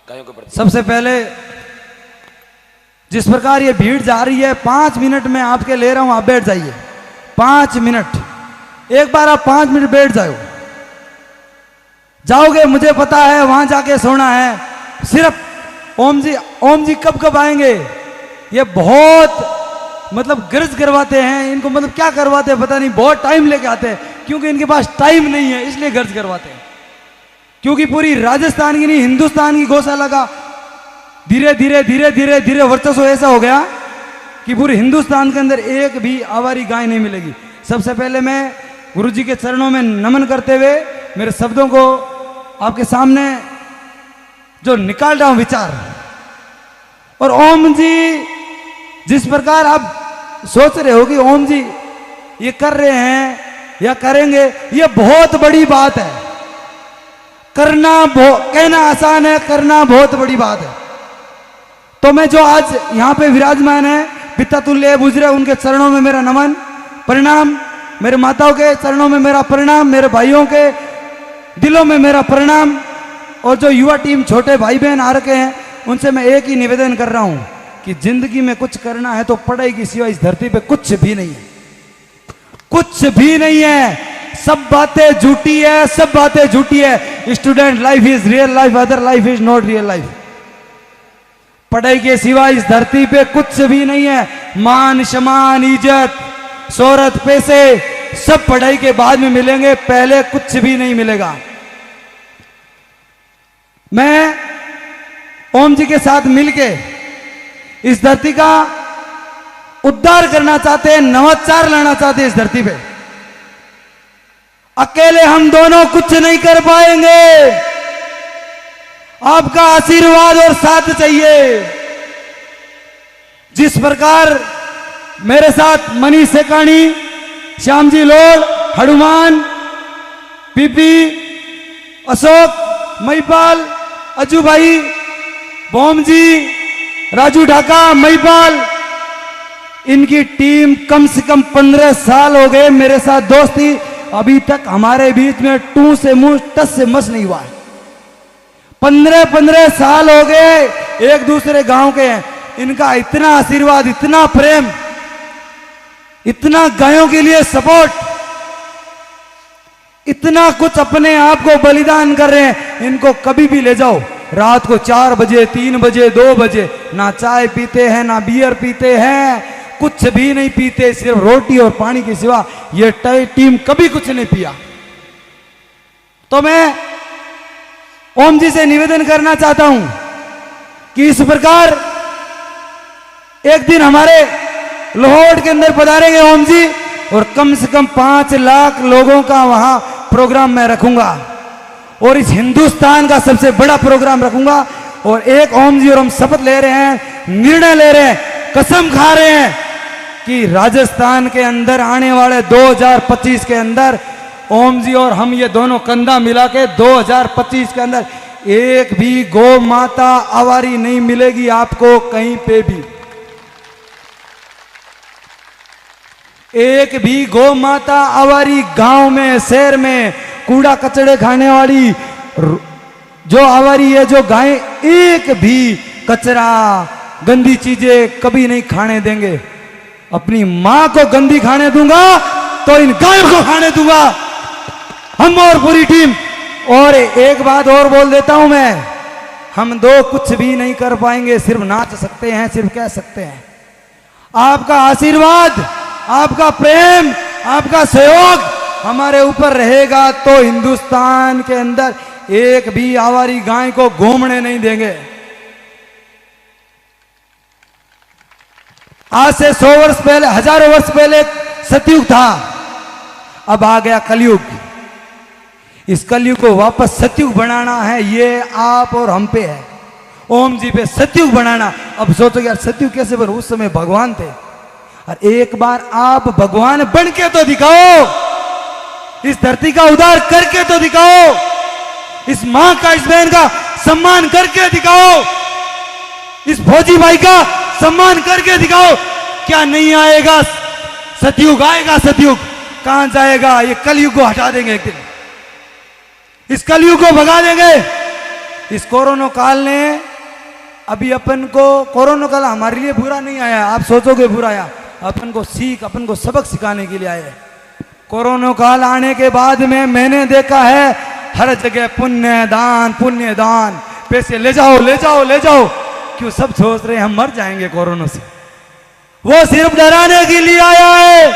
गायों के प्रति। सबसे पहले जिस प्रकार ये भीड़ जा रही है, 5 मिनट में आपके ले रहा हूं, आप बैठ जाइए 5 मिनट। एक बार आप 5 मिनट बैठ जाओगे, मुझे पता है वहां जाके सोना है। सिर्फ ओम जी कब कब आएंगे? ये बहुत मतलब गर्ज करवाते हैं इनको, मतलब क्या करवाते हैं पता नहीं, बहुत टाइम लेके आते हैं, क्योंकि इनके पास टाइम नहीं है इसलिए गर्ज करवाते हैं। क्योंकि पूरी राजस्थान की नहीं, हिंदुस्तान की गौशाला का धीरे धीरे धीरे धीरे धीरे वर्चस्व ऐसा हो गया कि पूरे हिंदुस्तान के अंदर एक भी आवारी गाय नहीं मिलेगी। सबसे पहले मैं गुरु जी के चरणों में नमन करते हुए मेरे शब्दों को आपके सामने जो निकाल रहा हूं विचार, और ओम जी जिस प्रकार आप सोच रहे हो कि ओम जी ये कर रहे हैं या करेंगे, ये बहुत बड़ी बात है। कहना आसान है, करना बहुत बड़ी बात है। तो मैं जो आज यहां पे विराजमान है, पिता तुल्य बुजुर्ग, उनके चरणों में मेरा नमन प्रणाम, मेरे माताओं के चरणों में मेरा प्रणाम, मेरे भाइयों के दिलों में मेरा प्रणाम, और जो युवा टीम छोटे भाई बहन आ रखे हैं उनसे मैं एक ही निवेदन कर रहा हूं कि जिंदगी में कुछ करना है तो पढ़ाई की सिवा इस धरती पे कुछ भी नहीं है, कुछ भी नहीं है। सब बातें झूठी है, सब बातें झूठी है। Student life is real life, other life is not real life. पढ़ाई के सिवा इस धरती पे कुछ भी नहीं है। मान सम्मान इज्जत शोहरत पैसे सब पढ़ाई के बाद में मिलेंगे, पहले कुछ भी नहीं मिलेगा। मैं ओम जी के साथ मिलके इस धरती का उद्धार करना चाहते हैं, नवाचार लाना चाहते हैं इस धरती पे। अकेले हम दोनों कुछ नहीं कर पाएंगे, आपका आशीर्वाद और साथ चाहिए। जिस प्रकार मेरे साथ मनीष सेकानी, श्याम जी लोड, हनुमान, पीपी, अशोक, महिपाल, अजू भाई, बोम जी, राजू ढाका, महिपाल, इनकी टीम कम से कम 15 साल हो गए मेरे साथ दोस्ती, अभी तक हमारे बीच में टू से मुंह टस से मस नहीं हुआ है। 15 साल हो गए, एक दूसरे गांव के हैं। इनका इतना आशीर्वाद, इतना प्रेम, इतना गायों के लिए सपोर्ट, इतना कुछ अपने आप को बलिदान कर रहे हैं। इनको कभी भी ले जाओ, रात को 4 बजे 3 बजे 2 बजे ना चाय पीते हैं ना बियर पीते हैं, कुछ भी नहीं पीते, सिर्फ रोटी और पानी के सिवा ये टीम कभी कुछ नहीं पिया। तो मैं ओम जी से निवेदन करना चाहता हूं कि इस प्रकार एक दिन हमारे लाहौर के अंदर पधारेंगे ओम जी, और कम से कम 5 लाख लोगों का वहां प्रोग्राम मैं रखूंगा, और इस हिंदुस्तान का सबसे बड़ा प्रोग्राम रखूंगा। और एक ओम जी और हम शपथ ले रहे हैं, निर्णय ले रहे हैं, कसम खा रहे हैं कि राजस्थान के अंदर आने वाले 2025 के अंदर ओम जी और हम ये दोनों कंधा मिला के 2025 के अंदर एक भी गौ माता आवारी नहीं मिलेगी आपको कहीं पे भी। एक भी गौ माता आवारी गांव में, शहर में कूड़ा कचड़े खाने वाली जो आवारी है, जो गाय, एक भी कचरा गंदी चीजें कभी नहीं खाने देंगे। अपनी मां को गंदी खाने दूंगा तो इन गायों को खाने दूंगा, हम और पूरी टीम। और एक बात और बोल देता हूं मैं, हम दो कुछ भी नहीं कर पाएंगे, सिर्फ नाच सकते हैं, सिर्फ कह सकते हैं। आपका आशीर्वाद, आपका प्रेम, आपका सहयोग हमारे ऊपर रहेगा तो हिंदुस्तान के अंदर एक भी आवारी गाय को घूमने नहीं देंगे। आज से 100 वर्ष पहले, हजारों वर्ष पहले सतयुग था, अब आ गया कलयुग। इस कलयुग को वापस सतयुग बनाना है, ये आप और हम पे है, ओम जी पे सतयुग बनाना। अब सोचो यार सतयुग कैसे बने, उस समय भगवान थे, और एक बार आप भगवान बन के तो दिखाओ, इस धरती का उद्धार करके तो दिखाओ, इस मां का, इस बहन का सम्मान करके दिखाओ, इस फौजी भाई का सम्मान करके दिखाओ। क्या नहीं आएगा सतयुग? आएगा सतयुग। कहां जाएगा? ये कलयुग को हटा देंगे एक दिन, इस कलयुग को भगा देंगे, इस कोरोना काल ने अभी अपन को, कोरोना काल हमारे लिए बुरा नहीं आया, आप सोचोगे बुरा आया, अपन को सीख, अपन को सबक सिखाने के लिए आया है। कोरोना काल आने के बाद में मैंने देखा है हर जगह पुण्य दान, पैसे ले जाओ ले जाओ ले जाओ। क्यों? सब सोच रहे हैं हम मर जाएंगे कोरोना से। वो सिर्फ डराने के लिए आया है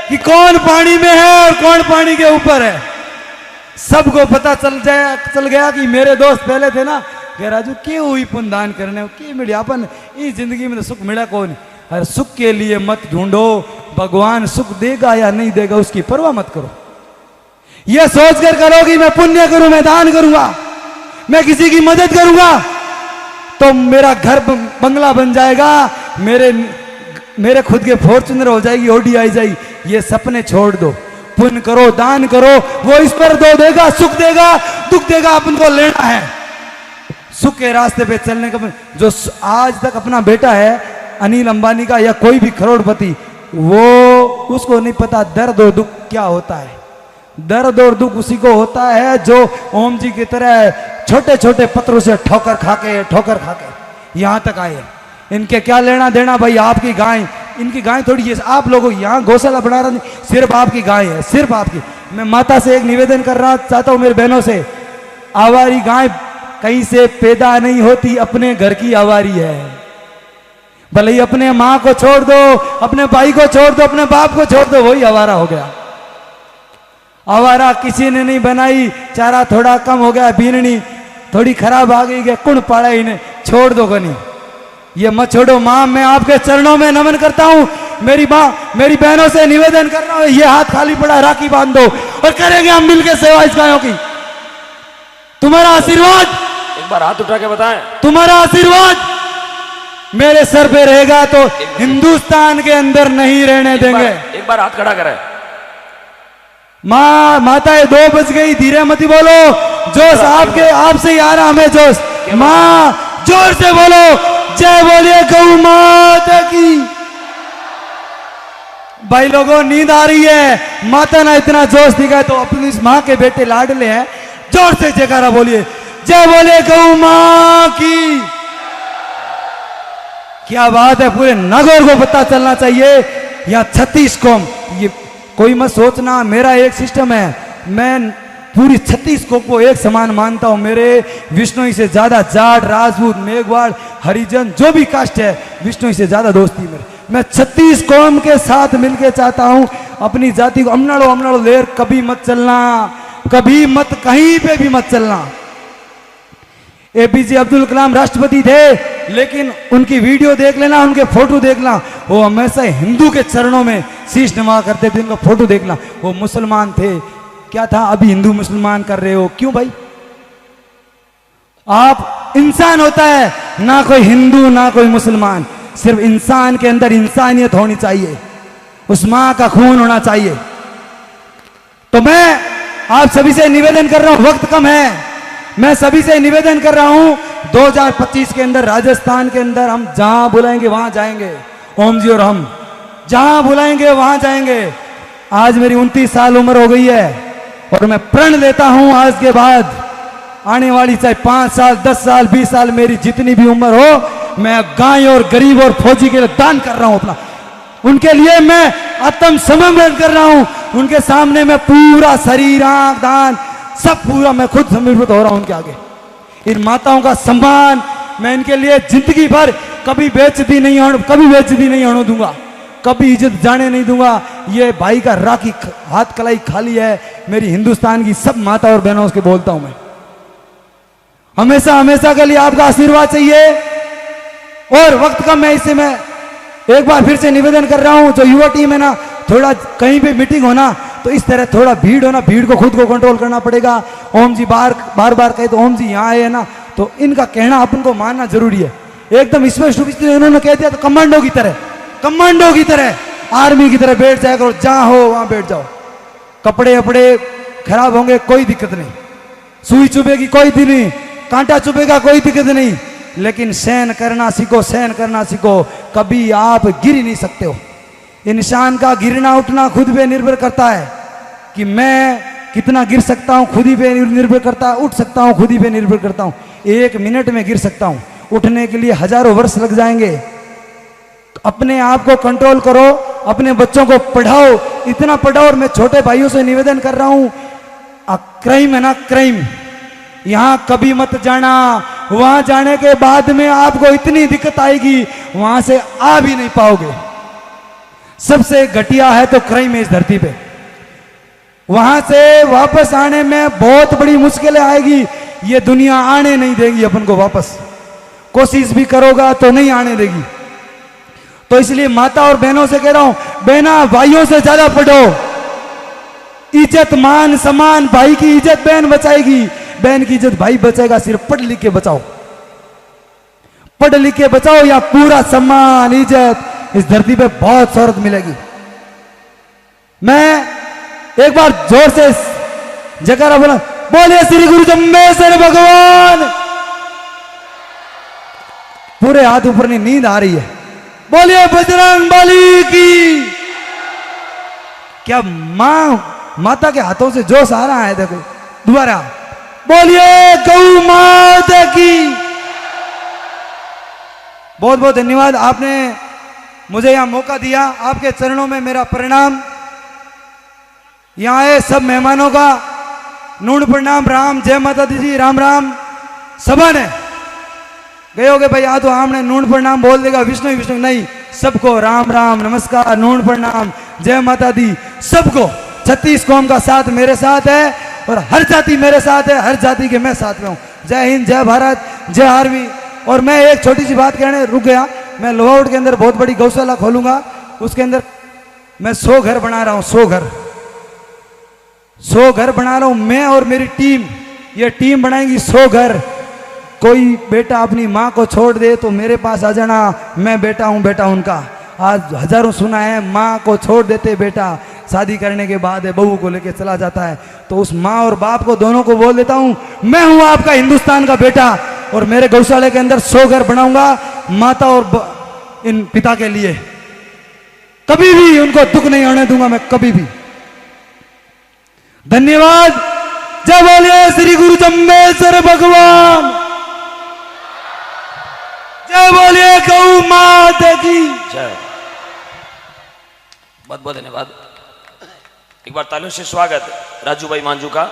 कि कौन पानी में है और कौन पानी के ऊपर है। सबको पता चल गया कि मेरे दोस्त पहले थे ना कि राजू क्यों हुई पुण्य दान करने की मीडिया, अपन इस जिंदगी में तो सुख मिला कौन। हर सुख के लिए मत ढूंढो, भगवान सुख देगा या नहीं देगा उसकी परवाह मत करो। यह सोचकर करो कि मैं पुण्य करूं, मैं दान करूंगा, मैं किसी की मदद करूंगा तो मेरा घर बंगला बन जाएगा, मेरे खुद के फॉर्च्यूनर हो जाएगी, ऑडी आई जाएगी। ये सपने छोड़ दो, पुण्य करो, दान करो, वो इस पर दो देगा, सुख देगा, दुख देगा, अपन को लेना है। सुख के रास्ते पे चलने का जो आज तक अपना बेटा है अनिल अंबानी का या कोई भी करोड़पति, वो उसको नहीं पता दर्द और दुख क्या होता है। दर्द और दुख उसी को होता है जो ओम जी की तरह छोटे छोटे पत्थरों से ठोकर खाके यहां तक आए। इनके क्या लेना देना भाई, आपकी गाय, इनकी गाय थोड़ी है, आप लोगों यहाँ गौशाला बना रहा नहीं, सिर्फ आपकी गाय है, सिर्फ आपकी। मैं माता से एक निवेदन करना चाहता हूं, मेरे बहनों से, आवारी गाय कहीं से पैदा नहीं होती, अपने घर की आवारी है। भले ही अपने माँ को छोड़ दो, अपने भाई को छोड़ दो, अपने बाप को छोड़ दो, वही आवारा हो गया। आवारा किसी ने नहीं बनाई, चारा थोड़ा कम हो गया, बीननी थोड़ी खराब आ गई, कुण पाड़ा इन्हें, छोड़ दो गनी, ये मत छोड़ो। माँ मैं आपके चरणों में नमन करता हूँ, मेरी माँ मेरी बहनों से निवेदन कर रहा हूँ, ये हाथ खाली पड़ा, राखी बांध दो और करेंगे हम मिलकर सेवा इस गायों की। तुम्हारा आशीर्वाद, एक बार हाथ उठा के बताएं, तुम्हारा आशीर्वाद मेरे सर पे रहेगा तो हिंदुस्तान के अंदर नहीं रहने देंगे। एक बार हाथ खड़ा करें। माँ माताएं 2 बज गई, धीरे मत बोलो, जोश आपके आपसे ही आ रहा हमें जोश। माँ जोर से बोलो, जय बोलिए गौ माता की। भाई लोगों नींद आ रही है, माता ना इतना जोश दिखाए तो अपनी इस माँ के बेटे लाडले हैं, जोर से जयकारा बोलिए, जय बोलिए गौ माँ की। क्या बात है, पूरे नगर को पता चलना चाहिए। या 36 कौम, ये कोई मत सोचना मेरा एक सिस्टम है, मैं पूरी 36 कौम को एक समान मानता हूं। मेरे विष्णुई से ज्यादा जाट, राजपूत, मेघवाड़, हरिजन जो भी कास्ट है, विष्णुई से ज्यादा दोस्ती मेरे। मैं 36 कौम के साथ मिलके चाहता हूं अपनी जाति को। अमनाड़ो लेर कभी मत चलना, कभी मत, कहीं पे भी मत चलना। एपीजे अब्दुल कलाम राष्ट्रपति थे, लेकिन उनकी वीडियो देख लेना, उनके फोटो देखना, वो हमेशा हिंदू के चरणों में शीश नवा करते थे। उनका फोटो देखना, वो मुसलमान थे, क्या था, अभी हिंदू मुसलमान कर रहे हो, क्यों भाई? आप इंसान होता है, ना कोई हिंदू ना कोई मुसलमान, सिर्फ इंसान के अंदर इंसानियत होनी चाहिए, उस मां का खून होना चाहिए। तो मैं आप सभी से निवेदन कर रहा हूं, वक्त कम है, मैं सभी से निवेदन कर रहा हूं 2025 के अंदर राजस्थान के अंदर हम जहां बुलाएंगे वहां जाएंगे। ओम जी और हम जहां बुलाएंगे वहां जाएंगे। आज मेरी 29 साल उम्र हो गई है और मैं प्रण लेता हूं आज के बाद आने वाली चाहे 5 साल, 10 साल, 20 साल, मेरी जितनी भी उम्र हो, मैं गाय और गरीब और फौजी के लिए दान कर रहा हूं अपना। उनके लिए मैं आत्मसमर्पण कर रहा हूं, उनके सामने मैं पूरा शरीर, आंख, दान सब पूरा मैं खुद समर्पित हो रहा हूं उनके आगे। इन माताओं का सम्मान मैं इनके लिए जिंदगी भर कभी बेइज्जती नहीं होने दूंगा, कभी इज्जत जाने नहीं दूंगा। ये भाई का राखी हाथ कलाई खाली है, मेरी हिंदुस्तान की सब माता और बहनों से बोलता हूं मैं, हमेशा हमेशा के लिए आपका आशीर्वाद चाहिए। और वक्त कम है, इससे मैं एक बार फिर से निवेदन कर रहा हूं, जो युवा टीम है ना, थोड़ा कहीं पे मीटिंग होना तो इस तरह थोड़ा भीड़ होना, भीड़ को खुद को कंट्रोल करना पड़ेगा। ओम जी बार बार कहे तो ओम जी यहाँ आए ना, तो इनका कहना अपन को मानना जरूरी है। एकदम स्पष्ट रूप से उन्होंने कह दिया तो कमांडो की तरह आर्मी की तरह बैठ जाया करो, जहां हो वहां बैठ जाओ। कपड़े वपड़े खराब होंगे कोई दिक्कत नहीं, सुई चुभेगी कोई दिक्कत नहीं, कांटा चुभेगा कोई दिक्कत नहीं, लेकिन सहन करना सीखो। कभी आप गिर ही नहीं सकते हो। इंसान का गिरना उठना खुद पे निर्भर करता है कि मैं कितना गिर सकता हूं, खुद ही पे निर्भर करता है, उठ सकता हूं खुद ही पे निर्भर करता हूं। 1 मिनट में गिर सकता हूं, उठने के लिए हजारों वर्ष लग जाएंगे। अपने आप को कंट्रोल करो, अपने बच्चों को पढ़ाओ, इतना पढ़ाओ। और मैं छोटे भाइयों से निवेदन कर रहा हूं, क्राइम है ना, क्राइम, यहां कभी मत जाना। वहां जाने के बाद में आपको इतनी दिक्कत आएगी, वहां से आ भी नहीं पाओगे। सबसे घटिया है तो क्राइम है इस धरती पे। वहां से वापस आने में बहुत बड़ी मुश्किलें आएगी। ये दुनिया आने नहीं देगी अपन को वापस, कोशिश भी करोगा तो नहीं आने देगी। तो इसलिए माता और बहनों से कह रहा हूं, बहना भाइयों से ज्यादा पढ़ो। इज्जत मान सम्मान, भाई की इज्जत बहन बचाएगी, बहन की इज्जत भाई बचाएगा। सिर्फ पढ़ लिख के बचाओ, पढ़ लिख के बचाओ, या पूरा सम्मान इज्जत इस धरती पे बहुत शौहरत मिलेगी। मैं एक बार जोर से जयकारा बोला, बोले श्री गुरु जम्बेश्वर भगवान। पूरे हाथ ऊपर नहीं, नींद आ रही है। बोलिए बजरंग बली की। क्या माता के हाथों से जोश आ रहा है, देखो दोबारा बोलिए गौ माता की। बहुत बहुत धन्यवाद, आपने मुझे यहां मौका दिया। आपके चरणों में मेरा प्रणाम। यहां आए सब मेहमानों का नूण प्रणाम। राम, जय माता दी जी, राम राम। सभा ने गए होगे भाई, आ तो हमने नूण प्रणाम बोल देगा, विष्णु विष्णु नहीं, सबको राम राम नमस्कार नूण प्रणाम जय माता दी सबको। 36 कौम का साथ मेरे साथ है और हर जाति मेरे साथ है, हर जाति के मैं साथ में हूं। जय हिंद, जय भारत, जय आर्मी। और मैं एक छोटी सी बात कहने रुक गया, मैं लोहाउट के अंदर बहुत बड़ी गौशाला खोलूंगा, उसके अंदर मैं 100 घर बना रहा हूं, 100 घर बना रहा हूं मैं और मेरी टीम। ये टीम बनाएंगी 100 घर। कोई बेटा अपनी माँ को छोड़ दे तो मेरे पास आ जाना, मैं बेटा हूं, बेटा उनका। आज हजारों सुना है, माँ को छोड़ देते बेटा, शादी करने के बाद बहू को लेके चला जाता है। तो उस माँ और बाप को दोनों को बोल देता हूं, मैं हूं आपका हिंदुस्तान का बेटा। और मेरे गौशाले के अंदर 100 घर बनाऊंगा माता और इन पिता के लिए। कभी भी उनको दुख नहीं होने दूंगा मैं, कभी भी। धन्यवाद। जय बोलिए श्री गुरु जम्बेश्वर भगवान, जय बोलिए गौ माता की जय। बहुत बहुत धन्यवाद। एक बार तालियों से स्वागत राजू भाई मांझू का।